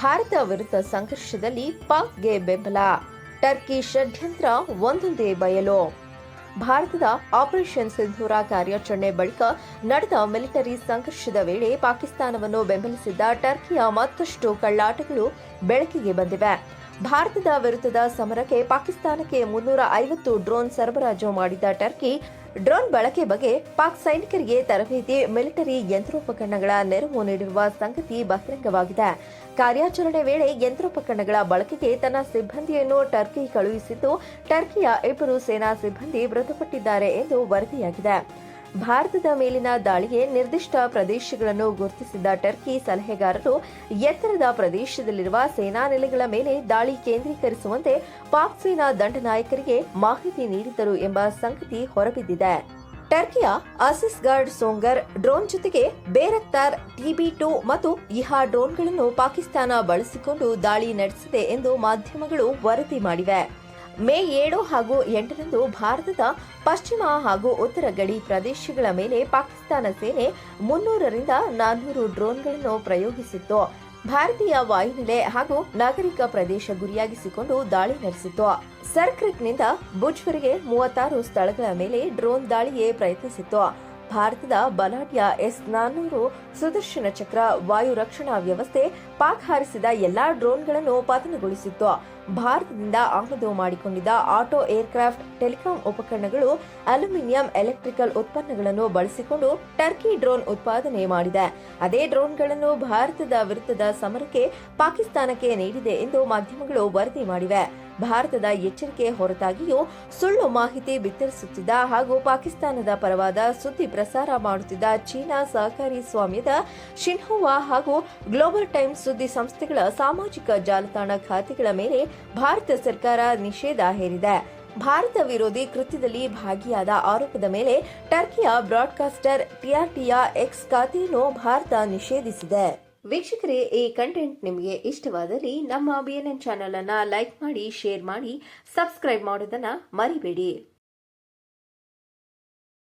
ಭಾರತ ವಿರುದ್ಧ ಸಂಘರ್ಷದಲ್ಲಿ ಪಾಕ್ಗೆ ಬೆಂಬಲ, ಟರ್ಕಿ ಷಡ್ಯಂತ್ರ ಒಂದೊಂದೇ ಬಯಲು. ಭಾರತದ ಆಪರೇಷನ್ ಸಿಂಧೂರ ಕಾರ್ಯಾಚರಣೆ ಬಳಿಕ ನಡೆದ ಮಿಲಿಟರಿ ಸಂಘರ್ಷದ ವೇಳೆ ಪಾಕಿಸ್ತಾನವನ್ನು ಬೆಂಬಲಿಸಿದ್ದ ಟರ್ಕಿಯ ಮತ್ತಷ್ಟು ಕಳ್ಳಾಟಗಳು ಬೆಳಕಿಗೆ ಬಂದಿವೆ. ಭಾರತದ ವಿರುದ್ಧದ ಸಮರಕ್ಕೆ ಪಾಕಿಸ್ತಾನಕ್ಕೆ 350 ಡ್ರೋನ್ ಸರಬರಾಜು ಮಾಡಿದ್ದ ಟರ್ಕಿ ಡ್ರೋನ್ ಬಳಕೆ ಬಗ್ಗೆ ಪಾಕ್ ಸೈನಿಕರಿಗೆ ತರಬೇತಿ, ಮಿಲಿಟರಿ ಯಂತ್ರೋಪಕರಣಗಳ ನೆರವು ನೀಡಿರುವ ಸಂಗತಿ ಬಹಿರಂಗವಾಗಿದೆ. ಕಾರ್ಯಾಚರಣೆ ವೇಳೆ ಯಂತ್ರೋಪಕರಣಗಳ ಬಳಕೆಗೆ ತನ್ನ ಸಿಬ್ಬಂದಿಯನ್ನು ಟರ್ಕಿ ಕಳುಹಿಸಿದ್ದು, ಟರ್ಕಿಯ 2 ಸೇನಾ ಸಿಬ್ಬಂದಿ ಮೃತಪಟ್ಟಿದ್ದಾರೆ ಎಂದು ವರದಿಯಾಗಿದೆ. ಭಾರತದ ಮೇಲಿನ ದಾಳಿಗೆ ನಿರ್ದಿಷ್ಟ ಪ್ರದೇಶಗಳನ್ನು ಗುರುತಿಸಿದ್ದ ಟರ್ಕಿ ಸಲಹೆಗಾರರು ಎತ್ತರದ ಪ್ರದೇಶದಲ್ಲಿರುವ ಸೇನಾ ನೆಲೆಗಳ ಮೇಲೆ ದಾಳಿ ಕೇಂದ್ರೀಕರಿಸುವಂತೆ ಪಾಕ್ ಸೇನಾ ದಂಡನಾಯಕರಿಗೆ ಮಾಹಿತಿ ನೀಡಿದ್ದರು ಎಂಬ ಸಂಗತಿ ಹೊರಬಿದ್ದಿದೆ. ಟರ್ಕಿಯ ಅಸಿಸ್ಗಾರ್ಡ್ ಸೋಂಗರ್ ಡ್ರೋನ್ ಜೊತೆಗೆ ಬೇರಕ್ತಾರ್ TB2 ಮತ್ತು ಇಹಾ ಡ್ರೋನ್ಗಳನ್ನು ಪಾಕಿಸ್ತಾನ ಬಳಸಿಕೊಂಡು ದಾಳಿ ನಡೆಸಿದೆ ಎಂದು ಮಾಧ್ಯಮಗಳು ವರದಿ ಮಾಡಿವೆ. ಮೇ 7 ಹಾಗೂ 8ರಂದು ಭಾರತದ ಪಶ್ಚಿಮ ಹಾಗೂ ಉತ್ತರ ಗಡಿ ಪ್ರದೇಶಗಳ ಮೇಲೆ ಪಾಕಿಸ್ತಾನ ಸೇನೆ 300ರಿಂದ 400 ಡ್ರೋನ್ಗಳನ್ನು ಪ್ರಯೋಗಿಸಿತ್ತು. ಭಾರತೀಯ ವಾಯುನೆಲೆ ಹಾಗೂ ನಾಗರಿಕ ಪ್ರದೇಶ ಗುರಿಯಾಗಿಸಿಕೊಂಡು ದಾಳಿ ನಡೆಸಿತ್ತು. ಸರ್ಕ್ರಿಕ್ನಿಂದ ಭುಜ್ವರೆಗೆ 36 ಸ್ಥಳಗಳ ಮೇಲೆ ಡ್ರೋನ್ ದಾಳಿಗೆ ಪ್ರಯತ್ನಿಸಿತ್ತು. ಭಾರತದ ಬಲಾಢ್ಯ S-400 ಸುದರ್ಶನ ಚಕ್ರ ವಾಯು ರಕ್ಷಣಾ ವ್ಯವಸ್ಥೆ ಪಾಕ್ ಹಾರಿಸಿದ ಎಲ್ಲಾ ಡ್ರೋನ್ಗಳನ್ನು ಪತನಗೊಳಿಸಿತ್ತು. ಭಾರತದಿಂದ ಆಮದು ಮಾಡಿಕೊಂಡಿದ್ದ ಆಟೋ ಏರ್ಕ್ರಾಫ್ಟ್, ಟೆಲಿಕಾಂ ಉಪಕರಣಗಳು, ಅಲ್ಯೂಮಿನಿಯಂ, ಎಲೆಕ್ಟ್ರಿಕಲ್ ಉತ್ಪನ್ನಗಳನ್ನು ಬಳಸಿಕೊಂಡು ಟರ್ಕಿ ಡ್ರೋನ್ ಉತ್ಪಾದನೆ ಮಾಡಿದೆ. ಅದೇ ಡ್ರೋನ್ಗಳನ್ನು ಭಾರತದ ವಿರುದ್ಧದ ಸಮರಕ್ಕೆ ಪಾಕಿಸ್ತಾನಕ್ಕೆ ನೀಡಿದೆ ಎಂದು ಮಾಧ್ಯಮಗಳು ವರದಿ ಮಾಡಿವೆ. ಭಾರತದ ಎಚ್ಚರಿಕೆ ಹೊರತಾಗಿಯೂ ಸುಳ್ಳು ಮಾಹಿತಿ ಬಿತ್ತರಿಸುತ್ತಿದ್ದ ಹಾಗೂ ಪಾಕಿಸ್ತಾನದ ಪರವಾದ ಸುದ್ದಿ ಪ್ರಸಾರ ಮಾಡುತ್ತಿದ್ದ ಚೀನಾ ಸಹಕಾರಿ ಸ್ವಾಮ್ಯದ ಶಿನ್ಹುವಾ ಹಾಗೂ ಗ್ಲೋಬಲ್ ಟೈಮ್ಸ್ ಸುದ್ದಿ ಸಂಸ್ಥೆಗಳ ಸಾಮಾಜಿಕ ಜಾಲತಾಣ ಖಾತೆಗಳ ಮೇಲೆ ಭಾರತ ಸರ್ಕಾರ ನಿಷೇಧ ಹೇರಿದೆ. ಭಾರತ ವಿರೋಧಿ ಕೃತ್ಯದಲ್ಲಿ ಭಾಗಿಯಾದ ಆರೋಪದ ಮೇಲೆ ಟರ್ಕಿಯ ಬ್ರಾಡ್ಕಾಸ್ಟರ್ TRTಯ X ಖಾತೆಯನ್ನು ಭಾರತ ನಿಷೇಧಿಸಿದೆ. ವೀಕ್ಷಕರೇ, ಈ ಕಂಟೆಂಟ್ ನಿಮಗೆ ಇಷ್ಟವಾದಲ್ಲಿ ನಮ್ಮ BNN ಚಾನೆಲ್ ಅನ್ನು ಲೈಕ್ ಮಾಡಿ, ಶೇರ್ ಮಾಡಿ, ಸಬ್ಸ್ಕ್ರೈಬ್ ಮಾಡೋದನ್ನ ಮರಿಬೇಡಿ.